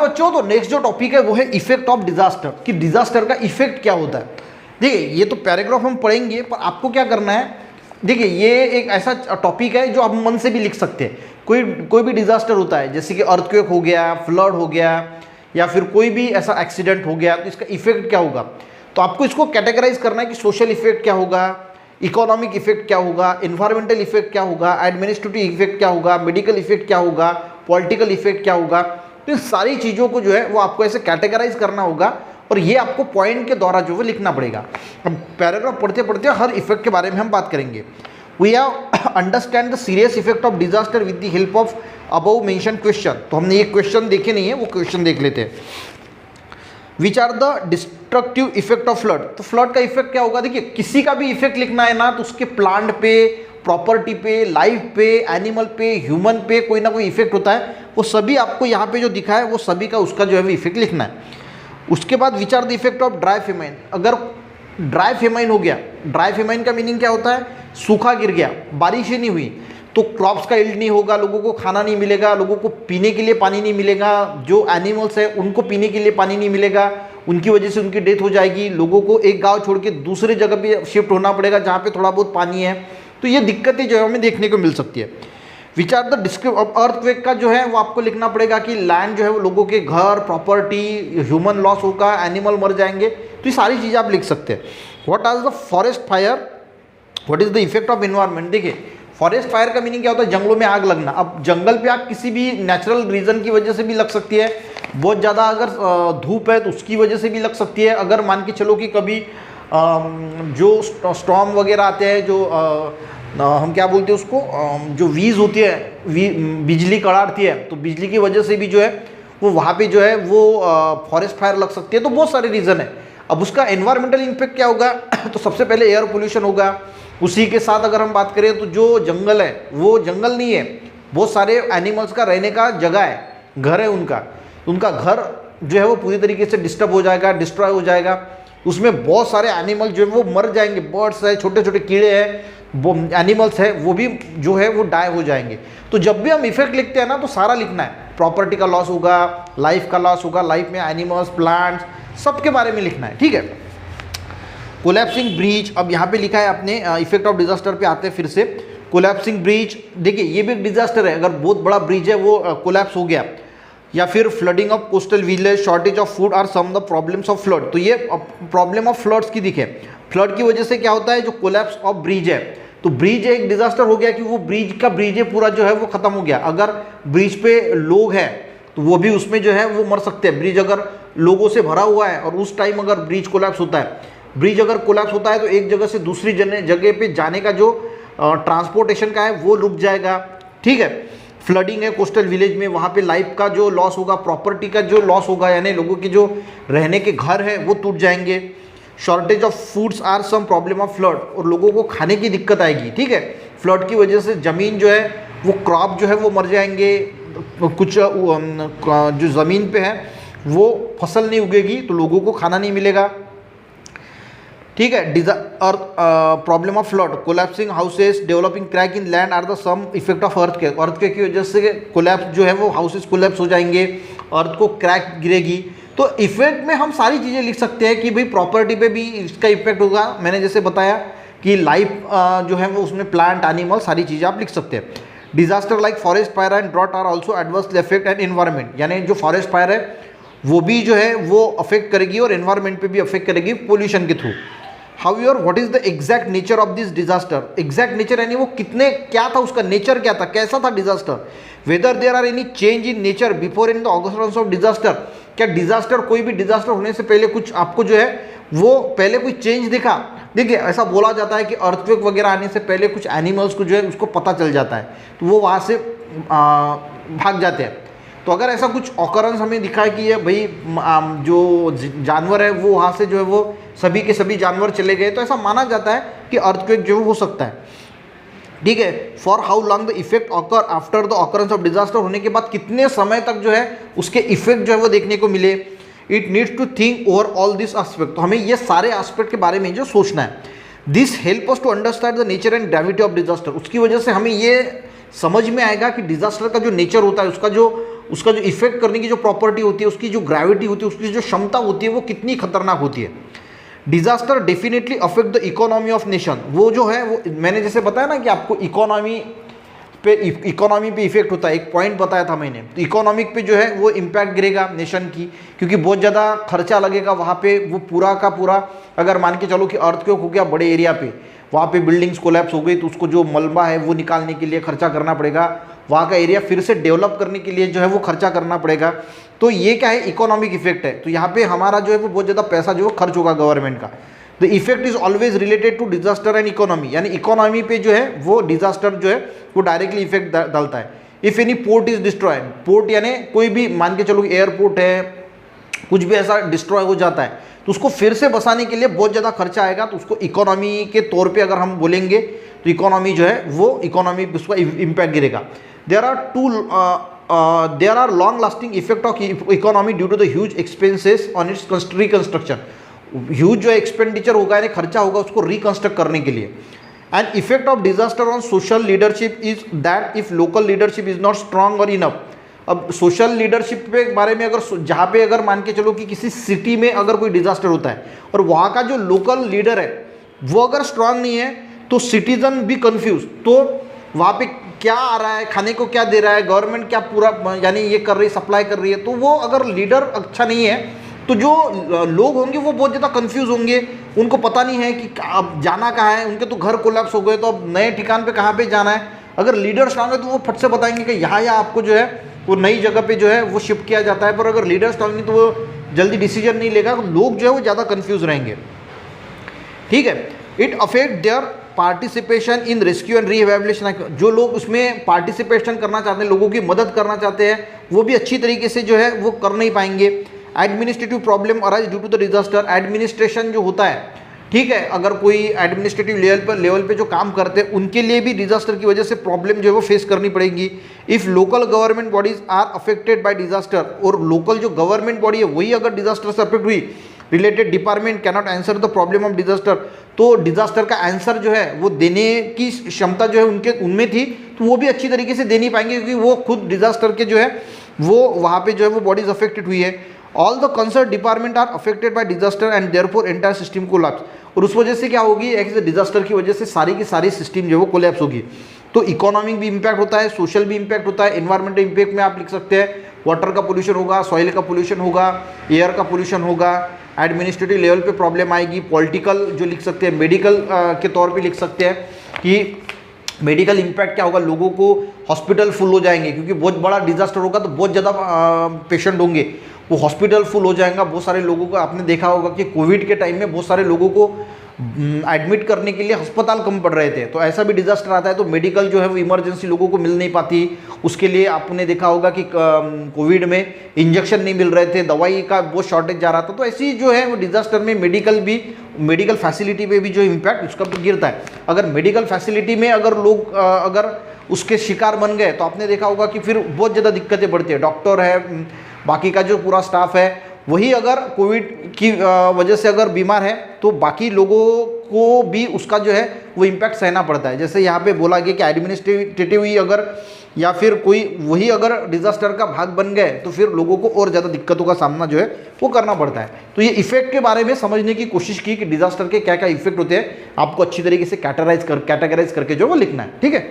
बच्चों तो नेक्स्ट जो टॉपिक है वो है इफेक्ट ऑफ डिजास्टर, कि डिजास्टर का इफेक्ट क्या होता है। देखिए ये तो पैराग्राफ हम पढ़ेंगे, पर आपको क्या करना है, देखिए ये एक ऐसा टॉपिक है जो आप मन से भी लिख सकते हैं। कोई भी डिजास्टर होता है, जैसे कि अर्थक्वेक हो गया, फ्लड हो गया, या फिर कोई भी ऐसा एक्सीडेंट हो गया, तो इसका इफेक्ट क्या होगा। तो आपको इसको कैटेगराइज करना है कि सोशल इफेक्ट क्या होगा, इकोनॉमिक इफेक्ट क्या होगा, एनवायरमेंटल इफेक्ट क्या होगा, एडमिनिस्ट्रेटिव इफेक्ट क्या होगा, मेडिकल इफेक्ट क्या होगा, पॉलिटिकल इफेक्ट क्या होगा। तो इन सारी चीज़ों को जो है वो आपको ऐसे कैटेगराइज करना होगा, और ये आपको पॉइंट के द्वारा जो है लिखना पड़ेगा। अब पैराग्राफ पढ़ते पढ़ते हर इफेक्ट के बारे में हम बात करेंगे। We have understand the serious effect of disaster with the help of above mention question. तो हमने ये क्वेश्चन देखे नहीं है, वो क्वेश्चन देख लेते हैं। Which are the destructive effect of flood. तो फ्लड का इफेक्ट क्या होगा, देखिए किसी का भी इफेक्ट लिखना है ना, तो उसके प्लांट पे, प्रॉपर्टी पे, लाइफ पे, एनिमल पे, ह्यूमन पे कोई ना कोई इफेक्ट होता है। वो सभी आपको यहाँ पे जो दिखा है वो सभी का उसका जो है वो इफेक्ट लिखना है। उसके बाद which are the effect of dry famine. अगर ड्राई फेमाइन हो गया, ड्राई फेमाइन का मीनिंग क्या होता है, सूखा गिर गया, बारिश ही नहीं हुई, तो क्रॉप्स का यील्ड नहीं होगा, लोगों को खाना नहीं मिलेगा, लोगों को पीने के लिए पानी नहीं मिलेगा, जो एनिमल्स है उनको पीने के लिए पानी नहीं मिलेगा, उनकी वजह से उनकी डेथ हो जाएगी, लोगों को एक गांव छोड़ के दूसरी जगह पे शिफ्ट होना पड़ेगा जहाँ पे थोड़ा बहुत पानी है। तो ये दिक्कतें जो है हमें देखने को मिल सकती है। विच आर द डिस्क्रिप अर्थक्वेक का जो है वो आपको लिखना पड़ेगा कि लैंड जो है वो लोगों के घर, प्रॉपर्टी, ह्यूमन लॉस होगा, एनिमल मर जाएंगे, तो ये सारी चीज़ें आप लिख सकते हैं। What are the forest fire, what is the effect of environment. देखिए फॉरेस्ट फायर का मीनिंग क्या होता है, जंगलों में आग लगना। अब जंगल पे आग किसी भी नेचुरल रीजन की वजह से भी लग सकती है, बहुत ज़्यादा अगर धूप है तो उसकी वजह से भी लग सकती है। अगर मान के चलो कि कभी जो स्टॉर्म वगैरह आते हैं, जो हम क्या बोलते हैं उसको, जो वीज होती है, बिजली कड़ाती है, तो बिजली की वजह से भी जो है वो वहाँ पे जो है वो फॉरेस्ट फायर लग सकती है। तो बहुत सारे रीज़न है। अब उसका एनवायरमेंटल इम्पैक्ट क्या होगा तो सबसे पहले एयर पोल्यूशन होगा। उसी के साथ अगर हम बात करें तो जो जंगल है वो जंगल नहीं है, बहुत सारे एनिमल्स का रहने का जगह है, घर है उनका, उनका घर जो है वो पूरी तरीके से डिस्टर्ब हो जाएगा, डिस्ट्रॉय हो जाएगा। उसमें बहुत सारे एनिमल जो है वो मर जाएंगे, बर्ड्स है, छोटे छोटे कीड़े हैं, वो एनिमल्स है, वो भी जो है वो डाई हो जाएंगे। तो जब भी हम इफेक्ट लिखते हैं ना तो सारा लिखना है, प्रॉपर्टी का लॉस होगा, लाइफ का लॉस होगा, लाइफ में एनिमल्स, प्लांट्स, सबके बारे में लिखना है, ठीक है। कोलैप्सिंग ब्रिज, अब यहाँ पे लिखा है आपने इफेक्ट ऑफ डिजास्टर पे आते हैं फिर से। कोलैप्सिंग ब्रिज, देखिए ये भी एक डिजास्टर है, अगर बहुत बड़ा ब्रिज है वो कोलैप्स हो गया, या फिर flooding of coastal village, shortage of food are some the problems of flood. तो ये प्रॉब्लम ऑफ फ्लड्स की दिखे, फ्लड की वजह से क्या होता है, जो कोलैप्स ऑफ ब्रिज है, तो ब्रिज एक डिजास्टर हो गया कि वो ब्रिज है पूरा जो है वो खत्म हो गया। अगर ब्रिज पे लोग हैं तो वो भी उसमें जो है वो मर सकते हैं। ब्रिज अगर लोगों से भरा हुआ है और उस टाइम अगर ब्रिज कोलैप्स होता है, ब्रिज अगर कोलैप्स होता है तो एक जगह से दूसरी जगह पे जाने का जो ट्रांसपोर्टेशन का है वो रुक जाएगा, ठीक है। फ्लडिंग है कोस्टल विलेज में, वहाँ पे लाइफ का जो लॉस होगा, प्रॉपर्टी का जो लॉस होगा, यानी लोगों के जो रहने के घर है वो टूट जाएंगे। Shortage of foods are some problem of flood, और लोगों को खाने की दिक्कत आएगी, ठीक है। फ्लड की वजह से ज़मीन जो है वो क्रॉप जो है वो मर जाएंगे, कुछ जो ज़मीन पे है वो फसल नहीं उगेगी तो लोगों को खाना नहीं मिलेगा, ठीक है। Problem of flood, collapsing houses, developing crack in land are the some effect of earthquake की वजह से कोलैप्स जो है वो हाउसेस कोलैप्स हो जाएंगे, अर्थ को क्रैक गिरेगी। तो इफेक्ट में हम सारी चीज़ें लिख सकते हैं कि भाई प्रॉपर्टी पे भी इसका इफेक्ट होगा, मैंने जैसे बताया कि लाइफ जो है वो उसमें प्लांट, एनिमल, सारी चीज़ें आप लिख सकते हैं। Disaster like forest fire and drought are also adversely affect and environment, यानी जो फॉरेस्ट फायर है वो भी जो है वो अफेक्ट करेगी और एनवायरमेंट पे भी अफेक्ट करेगी पोल्यूशन के through. However what is the exact nature of this disaster, exact nature यानी वो कितने, क्या था उसका नेचर, क्या था, कैसा था disaster. Whether there are any change in nature before in the occurrence of disaster, क्या डिजास्टर, कोई भी डिजास्टर होने से पहले कुछ आपको जो है वो पहले कोई चेंज दिखा। देखिए ऐसा बोला जाता है कि अर्थक्वेक वगैरह आने से पहले कुछ एनिमल्स को जो है उसको पता चल जाता है तो वो वहाँ से भाग जाते हैं। तो अगर ऐसा कुछ ऑकरेंस हमें दिखा है कि ये भाई जो जानवर है वो वहाँ से जो है वो सभी के सभी जानवर चले गए, तो ऐसा माना जाता है कि अर्थक्वेक जो हो सकता है, ठीक है। For how long the effect occur after the occurrence of disaster, होने के बाद कितने समय तक जो है उसके इफेक्ट जो है वो देखने को मिले। It needs to think over all this aspect, तो हमें ये सारे एस्पेक्ट के बारे में जो सोचना है। This help us to understand the nature and gravity of disaster, उसकी वजह से हमें ये समझ में आएगा कि डिजास्टर का जो नेचर होता है, उसका जो उसका जो इफेक्ट करने की जो प्रॉपर्टी होती है, उसकी जो ग्रेविटी होती है, उसकी जो क्षमता होती है, वो कितनी खतरनाक होती है। Disaster definitely affect the economy of nation. वो जो है वो मैंने जैसे बताया ना कि आपको इकोनॉमी पे इफेक्ट होता है, एक पॉइंट बताया था मैंने। तो इकोनॉमिक पे जो है वो इम्पैक्ट गिरेगा नेशन की, क्योंकि बहुत ज़्यादा खर्चा लगेगा वहाँ पे। वो पूरा का पूरा अगर मान के चलो कि अर्थक्वेक हो गया बड़े एरिया पे, वहाँ पे बिल्डिंग्स कोलैप्स हो गई, तो उसको जो मलबा है वो निकालने के लिए खर्चा करना पड़ेगा, वहाँ का एरिया फिर से डेवलप करने के लिए जो है वो खर्चा करना पड़ेगा। तो ये क्या है, इकोनॉमिक इफेक्ट है। तो यहाँ पे हमारा जो है वो बहुत ज़्यादा पैसा जो है खर्च होगा गवर्नमेंट का। The effect is always related to disaster and economy, यानी इकोनॉमी पे जो है वो डिजास्टर जो है वो डायरेक्टली इफेक्ट डालता है। If any port is destroyed, port यानी कोई भी मान के चलो एयरपोर्ट है, कुछ भी ऐसा डिस्ट्रॉय हो जाता है तो उसको फिर से बसाने के लिए बहुत ज़्यादा खर्चा आएगा। तो उसको इकोनॉमी के तौर पे अगर हम बोलेंगे तो इकोनॉमी जो है वो इकोनॉमी उसका इम्पैक्ट गिरेगा। There are long lasting effect of economy due to the huge expenses on its reconstruction. Huge जो एक्सपेंडिचर होगा यानी खर्चा होगा उसको रिकंस्ट्रक्ट करने के लिए। And effect of disaster on social leadership is that if local leadership is not strong और इनफ। अब सोशल लीडरशिप पे बारे में अगर जहाँ पे अगर मान के चलो कि किसी सिटी में अगर कोई डिजास्टर होता है और वहाँ का जो लोकल लीडर है वो अगर स्ट्रांग नहीं है तो सिटीजन भी कंफ्यूज। तो वहाँ पे क्या आ रहा है, खाने को क्या दे रहा है, गवर्नमेंट क्या पूरा यानी ये कर रही है, सप्लाई कर रही है, तो वो अगर लीडर अच्छा नहीं है तो जो लोग होंगे वो बहुत ज़्यादा कंफ्यूज होंगे। उनको पता नहीं है कि अब जाना कहाँ है, उनके तो घर कोलैप्स हो गए, तो अब नए ठिकान पे कहाँ पे जाना है। अगर लीडर स्ट्रांग है तो वो फट से बताएंगे कि यहाँ आपको जो है वो नई जगह पे जो है वो शिफ्ट किया जाता है। पर अगर लीडर स्ट्रांग नहीं तो वो जल्दी डिसीजन नहीं लेगा, तो लोग जो है वो ज़्यादा कंफ्यूज रहेंगे। ठीक है, it affect there participation in rescue and rehabilitation. जो लोग उसमें पार्टिसिपेशन करना चाहते हैं, लोगों की मदद करना चाहते हैं, वो भी अच्छी तरीके से जो है वो कर नहीं पाएंगे। Administrative problem arise due to the disaster. Administration जो होता है, ठीक है, अगर कोई एडमिनिस्ट्रेटिव लेवल पे जो काम करते हैं उनके लिए भी डिजास्टर की वजह से प्रॉब्लम जो है वो फेस करनी पड़ेगी। If local government bodies are affected by disaster, और लोकल जो गवर्नमेंट बॉडी है वही अगर डिजास्टर से अफेक्ट हुई, related department cannot answer the problem of disaster, तो डिजास्टर का आंसर जो है वो देने की क्षमता जो है उनमें थी, तो वो भी अच्छी तरीके से दे नहीं पाएंगे, क्योंकि वो खुद डिजास्टर के जो है वो वहाँ पे जो है वो बॉडीज अफेक्टेड हुई है। All the concern department are affected by disaster and therefore entire system collapse. और उस वजह से क्या होगी, एक डिजास्टर की वजह से सारी की सारी सिस्टम जो है वो कोलैप्स होगी। तो इकोनॉमिक भी इम्पैक्ट होता है, सोशल भी इम्पैक्ट होता है। एनवायरमेंटल इम्पैक्ट में आप लिख सकते हैं वाटर का पोल्यूशन होगा, सॉइल का पोल्यूशन होगा, एयर का पोल्यूशन होगा, एडमिनिस्ट्रेटिव लेवल पे प्रॉब्लम आएगी। पॉलिटिकल जो लिख सकते हैं, मेडिकल के तौर पे लिख सकते हैं कि मेडिकल इम्पैक्ट क्या होगा, लोगों को हॉस्पिटल फुल हो जाएंगे, क्योंकि बहुत बड़ा डिजास्टर होगा तो बहुत ज़्यादा पेशेंट होंगे, वो हॉस्पिटल फुल हो जाएगा। बहुत सारे लोगों को आपने देखा होगा कि कोविड के टाइम में बहुत सारे लोगों को एडमिट करने के लिए अस्पताल कम पड़ रहे थे। तो ऐसा भी डिजास्टर आता है तो मेडिकल जो है वो इमरजेंसी लोगों को मिल नहीं पाती। उसके लिए आपने देखा होगा कि कोविड में इंजेक्शन नहीं मिल रहे थे, दवाई का बहुत शॉर्टेज जा रहा था। तो ऐसी जो है वो डिजास्टर में मेडिकल फैसिलिटी पे भी जो इम्पैक्ट उसका तो गिरता है। अगर मेडिकल फैसिलिटी में अगर लोग अगर उसके शिकार बन गए तो आपने देखा होगा कि फिर बहुत ज़्यादा दिक्कतें बढ़ती है। डॉक्टर है, बाकी का जो पूरा स्टाफ है, वही अगर कोविड की वजह से अगर बीमार है तो बाकी लोगों को भी उसका जो है वो इम्पैक्ट सहना पड़ता है। जैसे यहाँ पे बोला गया कि एडमिनिस्ट्रेटिव ही अगर या फिर कोई वही अगर डिजास्टर का भाग बन गए तो फिर लोगों को और ज़्यादा दिक्कतों का सामना जो है वो करना पड़ता है। तो ये इफेक्ट के बारे में समझने की कोशिश की कि डिजास्टर के क्या क्या इफेक्ट होते हैं, आपको अच्छी तरीके से कैटेगराइज करके जो वो लिखना है। ठीक है।